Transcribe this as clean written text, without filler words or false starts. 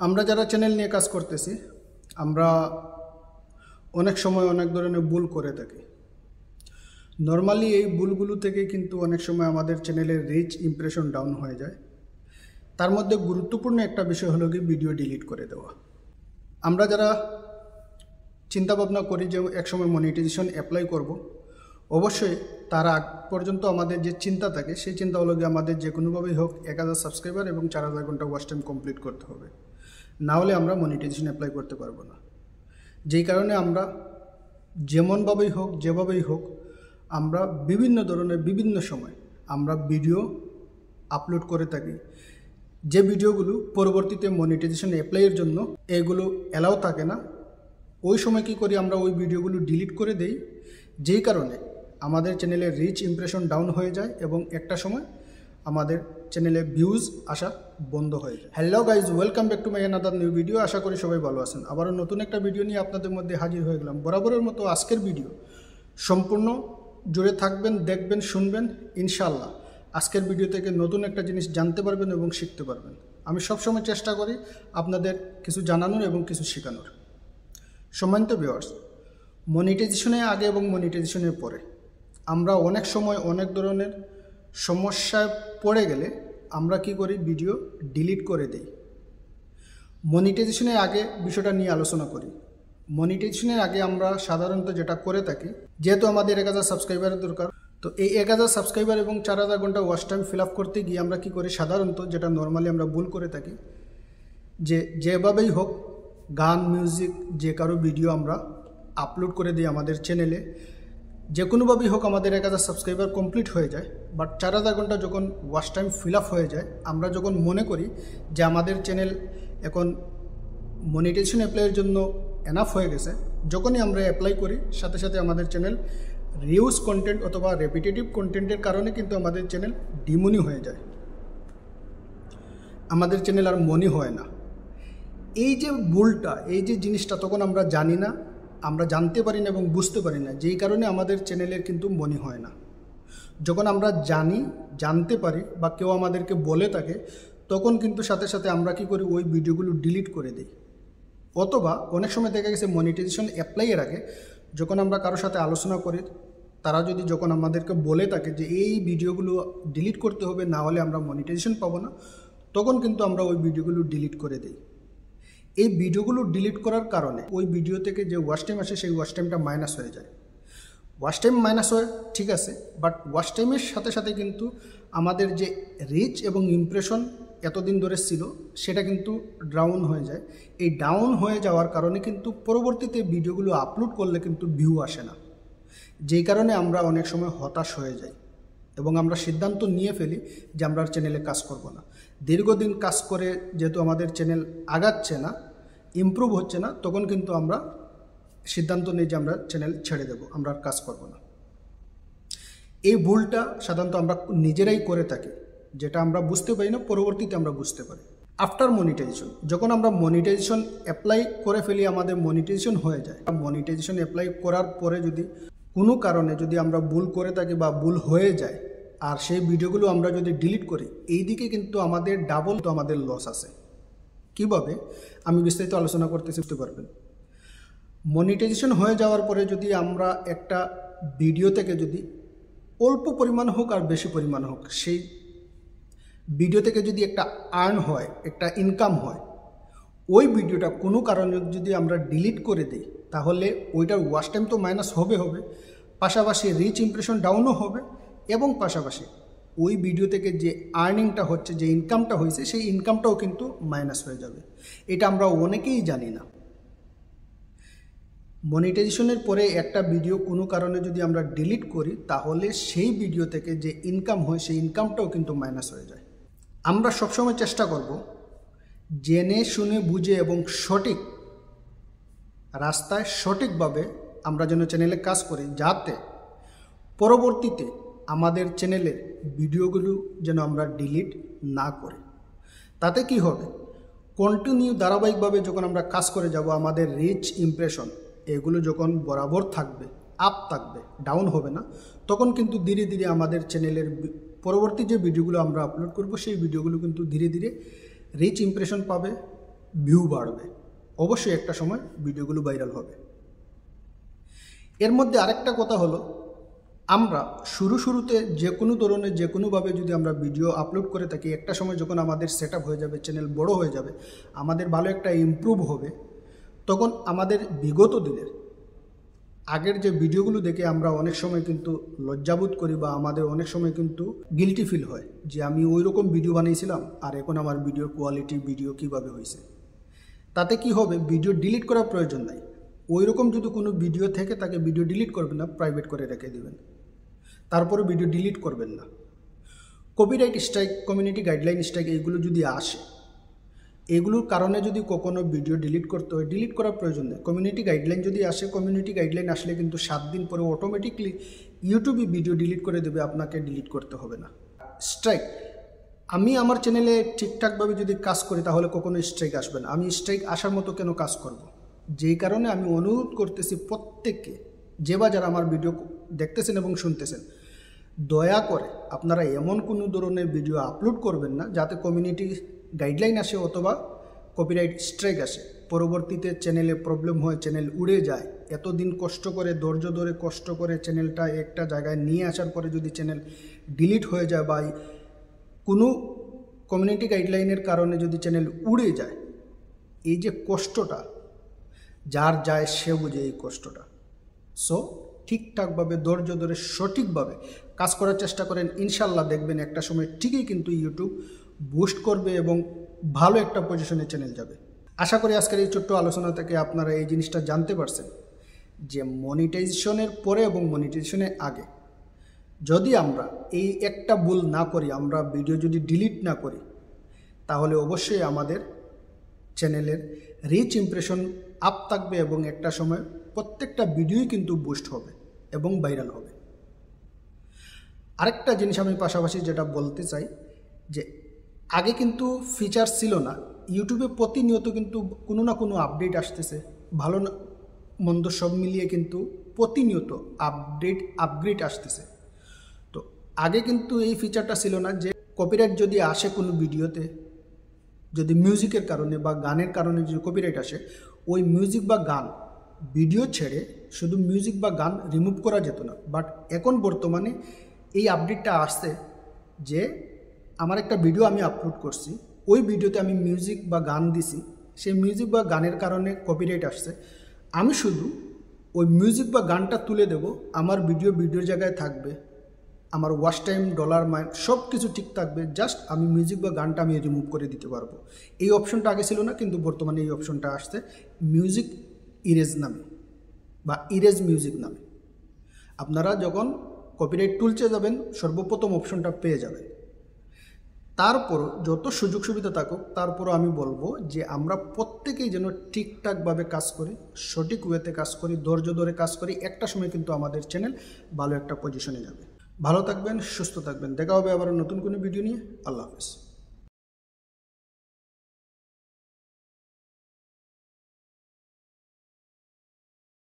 আমরা যারা চ্যানেল নিয়ে কাজ করতেছি আমরা অনেক সময় অনেক ধরনের ভুল করে থাকি। নরমালি এই ভুলগুলো থেকে কিন্তু অনেক সময় আমাদের চ্যানেলের রিচ ইমপ্রেশন ডাউন হয়ে যায়। তার মধ্যে গুরুত্বপূর্ণ একটা বিষয় হলো কি ভিডিও ডিলিট করে দেওয়া। আমরা যারা চিন্তা ভাবনা করি যে একসময় মনিটাইজেশন অ্যাপ্লাই করব, অবশ্যই তার আগ পর্যন্ত আমাদের যে চিন্তা থাকে সেই চিন্তা হলো গিয়ে আমাদের যে কোনোভাবেই হোক 1000 সাবস্ক্রাইবার এবং 4000 ঘন্টা ওয়াচ টাইম কমপ্লিট করতে হবে, না হলে আমরা মনিটাইজেশন অ্যাপ্লাই করতে পারবো না। যেই কারণে আমরা যেমনভাবেই হোক যেভাবেই হোক আমরা বিভিন্ন ধরনের বিভিন্ন সময় আমরা ভিডিও আপলোড করে থাকি, যে ভিডিওগুলো পরবর্তীতে মনিটাইজেশন অ্যাপ্লাইয়ের জন্য এগুলো অ্যালাউ থাকে না। ওই সময় কি করি, আমরা ওই ভিডিওগুলো ডিলিট করে দেই, যেই কারণে আমাদের চ্যানেলের রিচ ইমপ্রেশন ডাউন হয়ে যায় এবং একটা সময় আমাদের চ্যানেলে ভিউজ আসা বন্ধ হয়ে যায়। Hello guys, welcome back to my another new video. আশা করি সবাই ভালো আছেন। আবারও নতুন একটা ভিডিও নিয়ে আপনাদের মধ্যে হাজির হয়ে গেলাম। বরাবরের মতো আজকের ভিডিও সম্পূর্ণ জুড়ে থাকবেন, দেখবেন, শুনবেন। ইনশাল্লাহ আজকের ভিডিও থেকে নতুন একটা জিনিস জানতে পারবেন এবং শিখতে পারবেন। আমি সবসময় চেষ্টা করি আপনাদের কিছু জানানোর এবং কিছু শেখানোর। সম্মানিত ভিউয়ার্স, মনিটাইজেশনের আগে এবং মনিটাইজেশনের পরে আমরা অনেক সময় অনেক ধরনের সমস্যায় পড়ে গেলে আমরা কি করি, ভিডিও ডিলিট করে দিই। মনিটাইজেশনের আগে বিষয়টা নিয়ে আলোচনা করি। মনিটাইজেশনের আগে আমরা সাধারণত যেটা করে থাকি, যেহেতু আমাদের 1000 সাবস্ক্রাইবারের দরকার, তো এই 1000 সাবস্ক্রাইবার এবং 4000 ঘন্টা ওয়াচ টাইম ফিল আপ করতে গিয়ে আমরা কি করি, সাধারণত যেটা নর্মালি আমরা ভুল করে থাকি, যেভাবেই হোক গান, মিউজিক, যে কারো ভিডিও আমরা আপলোড করে দিই আমাদের চ্যানেলে। যে কোনোভাবেই হোক আমাদের 1000 সাবস্ক্রাইবার কমপ্লিট হয়ে যায়, বাট 4000 ঘন্টা যখন ওয়াচ টাইম ফিল আপ হয়ে যায়, আমরা যখন মনে করি যে আমাদের চ্যানেল এখন মনিটাইজেশন অ্যাপ্লাইয়ের জন্য এনাফ হয়ে গেছে, যখনই আমরা অ্যাপ্লাই করি সাথে সাথে আমাদের চ্যানেল রিউজ কন্টেন্ট অথবা রেপিটেটিভ কন্টেন্টের কারণে কিন্তু আমাদের চ্যানেল ডিমনি হয়ে যায়, আমাদের চ্যানেল আর মনি হয় না। এই যে ভুলটা, এই যে জিনিসটা তখন আমরা জানি না, আমরা জানতে পারি না এবং বুঝতে পারি না, যেই কারণে আমাদের চ্যানেলের কিন্তু মনি হয় না। যখন আমরা জানতে পারি বা কেউ আমাদেরকে বলে থাকে, তখন কিন্তু সাথে সাথে আমরা কি করি, ওই ভিডিওগুলো ডিলিট করে দিই। অথবা অনেক সময় দেখা গেছে মনিটাইজেশন অ্যাপ্লাইয়ের আগে যখন আমরা কারোর সাথে আলোচনা করি, তারা যখন আমাদেরকে বলে থাকে যে এই ভিডিওগুলো ডিলিট করতে হবে, না হলে আমরা মনিটাইজেশন পাবো না, তখন কিন্তু আমরা ওই ভিডিওগুলো ডিলিট করে দিই। এই ভিডিওগুলো ডিলিট করার কারণে ওই ভিডিও থেকে যে ওয়াচ টাইম আসে সেই ওয়াচ টাইমটা মাইনাস হয়ে যায়। ওয়াচ টাইম মাইনাস হয় ঠিক আছে, বাট ওয়াচ টাইমের সাথে সাথে কিন্তু আমাদের যে রিচ এবং ইমপ্রেশন এতদিন ধরে ছিল সেটা কিন্তু ডাউন হয়ে যায়। এই ডাউন হয়ে যাওয়ার কারণে কিন্তু পরবর্তীতে ভিডিওগুলো আপলোড করলে কিন্তু ভিউ আসে না, যেই কারণে আমরা অনেক সময় হতাশ হয়ে যাই এবং আমরা সিদ্ধান্ত নিয়ে ফেলি যে আমরা চ্যানেলে কাজ করব না। দীর্ঘদিন কাজ করে যেহেতু আমাদের চ্যানেল আগাচ্ছে না, ইমপ্রুভ হচ্ছে না, তখন কিন্তু আমরা সিদ্ধান্ত নিই যে আমরা চ্যানেল ছেড়ে দেব, আমরা আর কাজ করব না। এই ভুলটা সাধারণত আমরা নিজেরাই করে থাকি, যেটা আমরা বুঝতে পারি না, পরবর্তীতে আমরা বুঝতে পারি। আফটার মনিটাইজেশন, যখন আমরা মনিটাইজেশন অ্যাপ্লাই করে ফেলি, আমাদের মনিটাইজেশন হয়ে যায়। মনিটাইজেশন অ্যাপ্লাই করার পরে যদি কোনো কারণে যদি আমরা ভুল করে থাকি বা ভুল হয়ে যায় আর সেই ভিডিওগুলো আমরা যদি ডিলিট করি, এই দিকে কিন্তু আমাদের ডাবল তো আমাদের লস আছে। কিভাবে আমি বিস্তারিত আলোচনা করতেছি, বুঝতে পারবেন। মনিটাইজেশন হয়ে যাওয়ার পরে যদি আমরা একটা ভিডিও থেকে যদি অল্প পরিমাণ হোক আর বেশি পরিমাণ হোক, সেই ভিডিও থেকে যদি একটা আর্ন হয়, একটা ইনকাম হয়, ওই ভিডিওটা কোনো কারণে যদি আমরা ডিলিট করে দিই, তাহলে ওইটার ওয়াচ টাইম তো মাইনাস হবে, পাশাপাশি রিচ ইমপ্রেশন ডাউনও হবে এবং পাশাপাশি ওই ভিডিও থেকে যে আর্নিংটা হচ্ছে, যে ইনকামটা হয়েছে, সেই ইনকামটাও কিন্তু মাইনাস হয়ে যাবে। এটা আমরা অনেকেই জানি না। মনিটাইজেশনের পরে একটা ভিডিও কোনো কারণে যদি আমরা ডিলিট করি, তাহলে সেই ভিডিও থেকে যে ইনকাম হয় সেই ইনকামটাও কিন্তু মাইনাস হয়ে যায়। আমরা সবসময় চেষ্টা করব জেনে শুনে বুঝে এবং সঠিক রাস্তায় সঠিকভাবে আমরা যেন চ্যানেলে কাজ করি, যাতে পরবর্তীতে আমাদের চ্যানেলের ভিডিওগুলো যেন আমরা ডিলিট না করি। তাতে কি হবে, কন্টিনিউ ধারাবাহিকভাবে যখন আমরা কাজ করে যাব, আমাদের রিচ ইমপ্রেশন এগুলো যখন বরাবর থাকবে, আপ থাকবে, ডাউন হবে না, তখন কিন্তু ধীরে ধীরে আমাদের চ্যানেলের পরবর্তী যে ভিডিওগুলো আমরা আপলোড করব সেই ভিডিওগুলো কিন্তু ধীরে ধীরে রিচ ইমপ্রেশন পাবে ভিউ বাড়বে, অবশ্যই একটা সময় ভিডিওগুলো ভাইরাল হবে। এর মধ্যে আরেকটা কথা হলো, আমরা শুরুতে যে কোনো ধরনের যে কোনোভাবে যদি আমরা ভিডিও আপলোড করে থাকি, একটা সময় যখন আমাদের সেট আপ হয়ে যাবে, চ্যানেল বড় হয়ে যাবে, আমাদের ভালো একটা ইমপ্রুভ হবে, তখন আমাদের বিগত দিনের আগের যে ভিডিওগুলো দেখে আমরা অনেক সময় কিন্তু লজ্জাবোধ করি বা আমাদের অনেক সময় কিন্তু গিল্টি ফিল হয় যে আমি ওই রকম ভিডিও বানিয়েছিলাম আর এখন আমার ভিডিওর কোয়ালিটি ভিডিও কিভাবে হয়েছে। তাতে কি হবে, ভিডিও ডিলিট করার প্রয়োজন নাই। ওই রকম যদি কোনো ভিডিও থেকে তাকে ভিডিও ডিলিট করবেন না, প্রাইভেট করে রেখে দেবেন, তারপরে ভিডিও ডিলিট করবেন না। Copyright strike, community guideline strike এইগুলো যদি আসে, এগুলোর কারণে যদি কখনো ভিডিও ডিলিট করতে হয়, ডিলিট করার প্রয়োজন নেই। কমিউনিটি গাইডলাইন যদি আসে, কমিউনিটি গাইডলাইন আসলে কিন্তু 7 দিন পরে অটোমেটিকলি ইউটিউবে ভিডিও ডিলিট করে দেবে, আপনাকে ডিলিট করতে হবে না। স্ট্রাইক, আমি আমার চ্যানেলে ঠিকঠাকভাবে যদি কাজ করি তাহলে কখনো স্ট্রাইক আসবে না। আমি স্ট্রাইক আসার মতো কেন কাজ করব? যেই কারণে আমি অনুরোধ করতেছি প্রত্যেককে, যে বা যারা আমার ভিডিও দেখতেছেন এবং শুনতেছেন, দয়া করে আপনারা এমন কোনো ধরনের ভিডিও আপলোড করবেন না যাতে কমিউনিটি গাইডলাইন আসে অথবা কপিরাইট স্ট্রাইক আসে, পরবর্তীতে চ্যানেলে প্রবলেম হয়, চ্যানেল উড়ে যায়। এতদিন কষ্ট করে ধৈর্য ধরে কষ্ট করে চ্যানেলটা একটা জায়গায় নিয়ে আসার পরে যদি চ্যানেল ডিলিট হয়ে যায় বা কোনো কমিউনিটি গাইডলাইনের কারণে যদি চ্যানেল উড়ে যায়, এই যে কষ্টটা যার যায় সে বুঝে এই কষ্টটা। সো ঠিকঠাকভাবে ধৈর্য ধরে সঠিকভাবে কাজ করার চেষ্টা করেন, ইনশাল্লাহ দেখবেন একটা সময় ঠিকই কিন্তু ইউটিউব বুস্ট করবে এবং ভালো একটা পজিশনে চ্যানেল যাবে। আশা করি আজকের এই ছোট্ট আলোচনা থেকে আপনারা এই জিনিসটা জানতে পারছেন যে মনিটাইজেশনের পরে এবং মনিটাইজেশনের আগে যদি আমরা এই একটা ভুল না করি, আমরা ভিডিও যদি ডিলিট না করি, তাহলে অবশ্যই আমাদের চ্যানেলের রিচ ইমপ্রেশন আপ থাকবে এবং একটা সময় প্রত্যেকটা ভিডিওই কিন্তু বুস্ট হবে এবং ভাইরাল হবে। আরেকটা জিনিস আমি পাশাপাশি যেটা বলতে চাই যে আগে কিন্তু ফিচার ছিল না, ইউটিউবে প্রতিনিয়ত কিন্তু কোনো না কোনো আপডেট আসতেছে, ভালো মন্দ সব মিলিয়ে কিন্তু প্রতিনিয়ত আপগ্রেড আসতেছে। তো আগে কিন্তু এই ফিচারটা ছিল না যে কপিরাইট যদি আসে কোনো ভিডিওতে, যদি মিউজিকের কারণে বা গানের কারণে যদি কপিরাইট আসে, ওই মিউজিক বা গান ভিডিও ছেড়ে শুধু মিউজিক বা গান রিমুভ করা যেত না। বাট এখন বর্তমানে এই আপডেটটা আসছে যে আমার একটা ভিডিও আমি আপলোড করছি, ওই ভিডিওতে আমি মিউজিক বা গান দিছি, সেই মিউজিক বা গানের কারণে কপিরাইট আসছে, আমি শুধু ওই মিউজিক বা গানটা তুলে দেব, আমার ভিডিওর জায়গায় থাকবে, আমার ওয়াচ টাইম, ডলার মাইন সব কিছু ঠিক থাকবে, জাস্ট আমি মিউজিক বা গানটা আমি রিমুভ করে দিতে পারবো। এই অপশনটা আগে ছিল না, কিন্তু বর্তমানে এই অপশনটা আসছে মিউজিক ইরেজ নামে বা ইরেজ মিউজিক নামে। আপনারা যখন কপিরাইট তুলতে যাবেন সর্বপ্রথম অপশনটা পেয়ে যাবেন। তারপরও যত সুযোগ সুবিধা থাকুক, তারপরও আমি বলবো যে আমরা প্রত্যেকেই যেন ঠিকঠাকভাবে কাজ করি, সঠিক ওয়েতে কাজ করি, ধৈর্য ধরে কাজ করি, একটা সময় কিন্তু আমাদের চ্যানেল ভালো একটা পজিশনে যাবে। ভালো থাকবেন, সুস্থ থাকবেন, দেখা হবে আবার নতুন কোনো ভিডিও নিয়ে। আল্লাহ হাফেজ।